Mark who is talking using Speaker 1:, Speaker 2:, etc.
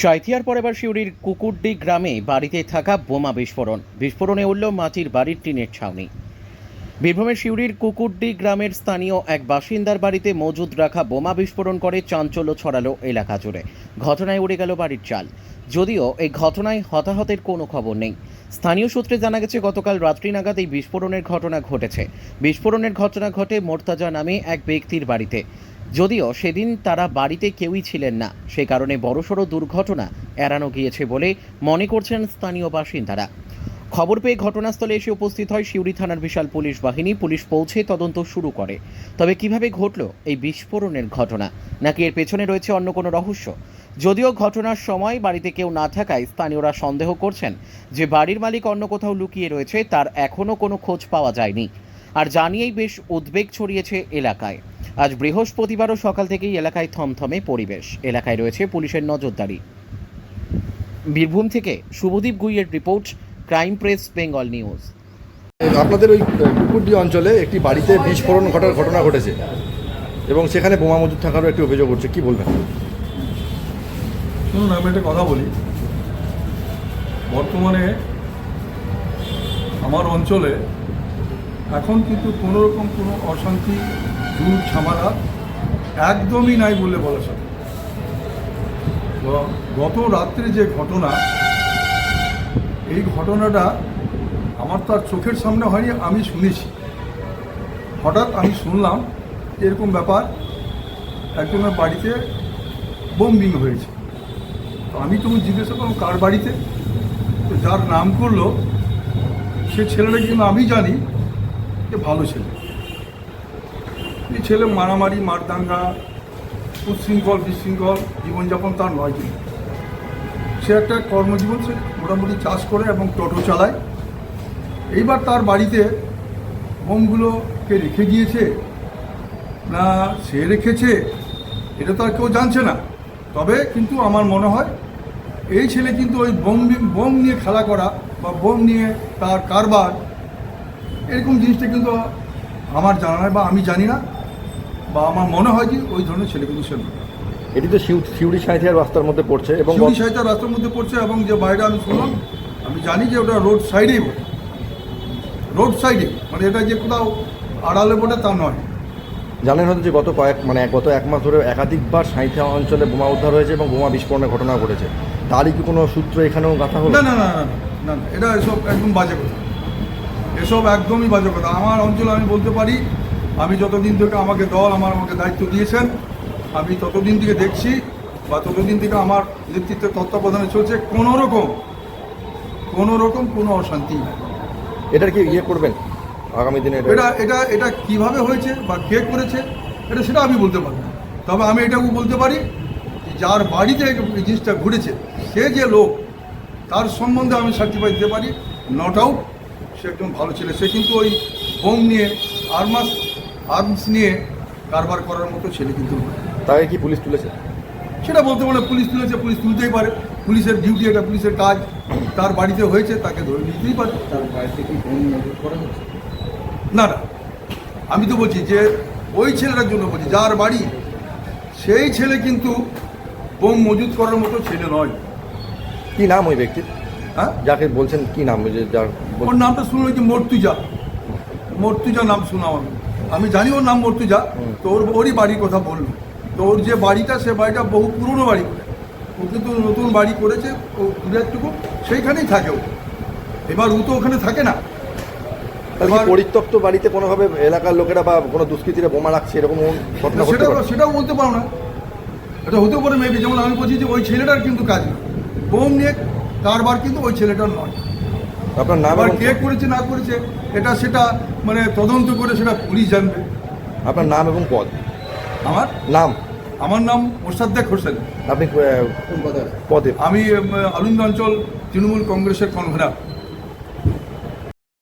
Speaker 1: সাঁইথিয়ার পর এবার সিউড়ির কুকুরডি গ্রামে বাড়িতে থাকা বোমা বিস্ফোরণে উঠল মাটির বাড়ির টিনের ছাউনি। বীরভূমের সিউড়ির কুকুরডি গ্রামের স্থানীয় এক বাসিন্দার বাড়িতে মজুদ রাখা বোমা বিস্ফোরণ করে চাঞ্চল্য ছড়ালো এলাকা জুড়ে। ঘটনায় উড়ে গেল বাড়ির চাল। যদিও এই ঘটনায় হতাহতের কোনো খবর নেই। স্থানীয় সূত্রে জানা গেছে গতকাল রাত্রি নাগাদ এই বিস্ফোরণের ঘটনা ঘটেছে। বিস্ফোরণের ঘটনা ঘটে মোর্তাজা নামে এক ব্যক্তির বাড়িতে। যদিও সেদিন তারা বাড়িতে কেউই ছিলেন না, সে কারণে বড়সড় দুর্ঘটনা এড়ানো গিয়েছে বলে মনে করছেন স্থানীয় বাসিন্দারা। খবর পেয়ে ঘটনাস্থলে এসে উপস্থিত হয় সিউড়ি থানার বিশাল পুলিশ বাহিনী। পুলিশ পৌঁছে তদন্ত শুরু করে। তবে কিভাবে ঘটল এই বিস্ফোরণের ঘটনা, নাকি এর পেছনে রয়েছে অন্য কোনো রহস্য? যদিও ঘটনার সময় বাড়িতে কেউ না থাকায় স্থানীয়রা সন্দেহ করছেন যে বাড়ির মালিক অন্য কোথাও লুকিয়ে রয়েছে, তার এখনও কোনো খোঁজ পাওয়া যায়নি। আর জানিয়েই বেশ উদ্বেগ ছড়িয়েছে এলাকায়। আজ বৃহস্পতিবারও সকাল থেকেই এলাকায় থমথমে পরিবেশ। এলাকায় রয়েছে পুলিশের নজরদারি। বীরভূম থেকে শুভদীপ গুইয়ের report, crime press Bengal news.
Speaker 2: আপনাদের ওই কুকুরডি অঞ্চলে একটি বাড়িতে বিস্ফোরণ ঘটার ঘটনা ঘটেছে এবং সেখানে বোমা মজুদ থাকারও একটি অভিযোগ উঠছে, কি বলবেন?
Speaker 3: শুনুন, আমি একটা কথা বলি। বর্তমানে আমার অঞ্চলে এখন কিন্তু কোনোরকম কোনো অশান্তি, ঝুট ঝামেলা একদমই নাই বলে বলা যায়। গত রাত্রে যে ঘটনা, এই ঘটনাটা আমার তো আর চোখের সামনে হয়নি, আমি শুনেছি। হঠাৎ আমি শুনলাম এরকম ব্যাপার, একজনের বাড়িতে বোম্বিং হয়েছে। তো আমি তখন জিজ্ঞাসা করলাম কার বাড়িতে। তো যার নাম করলো সে ছেলেটা কিন্তু আমি জানি যে ভালো ছেলে। এই ছেলে মারামারি, মারদাঙ্গা, উচ্ছৃঙ্খল বিশৃঙ্খল জীবনযাপন তার নয়। কিন্তু সে একটা কর্মজীবন, সে মোটামুটি চাষ করে এবং টোটো চালায়। এইবার তার বাড়িতে বোমগুলোকে রেখে গিয়েছে না সে রেখেছে, এটা তো আর কেউ জানছে না। তবে কিন্তু আমার মনে হয় এই ছেলে কিন্তু ওই বোম নিয়ে খেলা করা বা বোম নিয়ে তার কারবার, এরকম জিনিসটা কিন্তু আমার জানা নয় বা আমি জানি না, বা আমার মনে হয় যে ওই ধরনের ছেলে কিন্তু সে নয়।
Speaker 2: এটি তো সিউড়ি সাঁইথিয়ার রাস্তার মধ্যে পড়ছে এবং
Speaker 3: সিউড়ি সাঁইথিয়ার রাস্তার মধ্যে পড়ছে এবং যে বাড়িটা আমি শুনলাম, আমি জানি যে ওটা রোড সাইডেই বটে। রোড সাইডে মানে এটা যে কোথাও আড়ালে বটে তা নয়।
Speaker 2: জানেন হয়তো যে গত এক মাস ধরে একাধিকবার সাঁইথিয়া অঞ্চলে বোমা উদ্ধার হয়েছে এবং বোমা বিস্ফোরণের ঘটনা ঘটেছে। তারই কি কোনো সূত্র এখানেও গাঁথা হলো?
Speaker 3: না না না না না না, এটা এসব একদম বাজে কথা, এসব একদমই বাজে কথা। আমার অঞ্চলে আমি বলতে পারি, আমি যতদিন থেকে আমাকে দায়িত্ব দিয়েছেন, আমি ততদিন থেকে দেখছি বা ততদিন থেকে আমার নেতৃত্বের তত্ত্বাবধানে চলছে, কোনো রকম কোনো অশান্তি নেই।
Speaker 2: এটার কি করবেন আগামী দিনে?
Speaker 3: এটা কিভাবে হয়েছে বা কে করেছে সেটা আমি বলতে পারি না। তবে আমি এটাও বলতে পারি, যার বাড়িতে এই জিনিসটা ঘুরেছে সে যে লোক, তার সম্বন্ধে আমি সার্টিফাই দিতে পারি, নট আউট সে একজন ভালো ছেলে। সে কিন্তু ওই বোম নিয়ে আর্মস নিয়ে কারবার করার মতো ছেলে কিন্তু।
Speaker 2: তাকে কি পুলিশ তুলেছে?
Speaker 3: সেটা বলতে পারে পুলিশ তুলেছে, পুলিশ তুলতেই পারে, পুলিশের ডিউটি, এটা পুলিশের কাজ। তার বাড়িতে হয়েছে, তাকে ধরে নিতেই পারে।
Speaker 4: তার বাড়িতে কি বোম মজুত করা হচ্ছে?
Speaker 3: না না, আমি তো বলছি যে ওই ছেলেটার জন্য বলছি, যার বাড়ি সেই ছেলে কিন্তু বোম মজুত করার মতো ছেলে নয়।
Speaker 2: কি নাম ওই ব্যক্তির?
Speaker 3: হ্যাঁ,
Speaker 2: যাকে বলছেন কি নাম? ওই যে যার
Speaker 3: ওর নামটা শুনলাম যে মর্তুজা নাম শুনলাম আমি জানি ওর নাম মর্তুজা। তো ওরই বাড়ির কথা বললো। তো ওর যে বাড়িটা, সে বাড়িটা বহু পুরনো বাড়ি, ও কিন্তু নতুন বাড়ি করেছে, ও দূরেরটুকু সেইখানেই থাকে ও। এবার ও তো ওখানে থাকে না।
Speaker 2: পরিত্যক্ত বাড়িতে কোনোভাবে এলাকার লোকেরা বা কোনো দুষ্কৃতীরা বোমা রাখছে, এরকম ঘটনা ঘটতে পারে?
Speaker 3: সেটাও বলতে পারো না, এটা হতেও পারে মেবি। যেমন আমি বলছি যে ওই ছেলেটার কিন্তু কাজ না, বোম নিয়ে কারবার কিন্তু ওই ছেলেটার নয়।
Speaker 2: আপনার নাম
Speaker 3: আবার কে করেছে না করেছে সেটা মানে তদন্ত করে সেটা পুলিশ জানবে।
Speaker 2: আপনার নাম এবং পদ?
Speaker 3: আমার নাম মোসাদ্দেক হোসেন।
Speaker 2: আপনি পদে?
Speaker 3: আমি আলুন্দ অঞ্চল তৃণমূল কংগ্রেসের কনভেনার।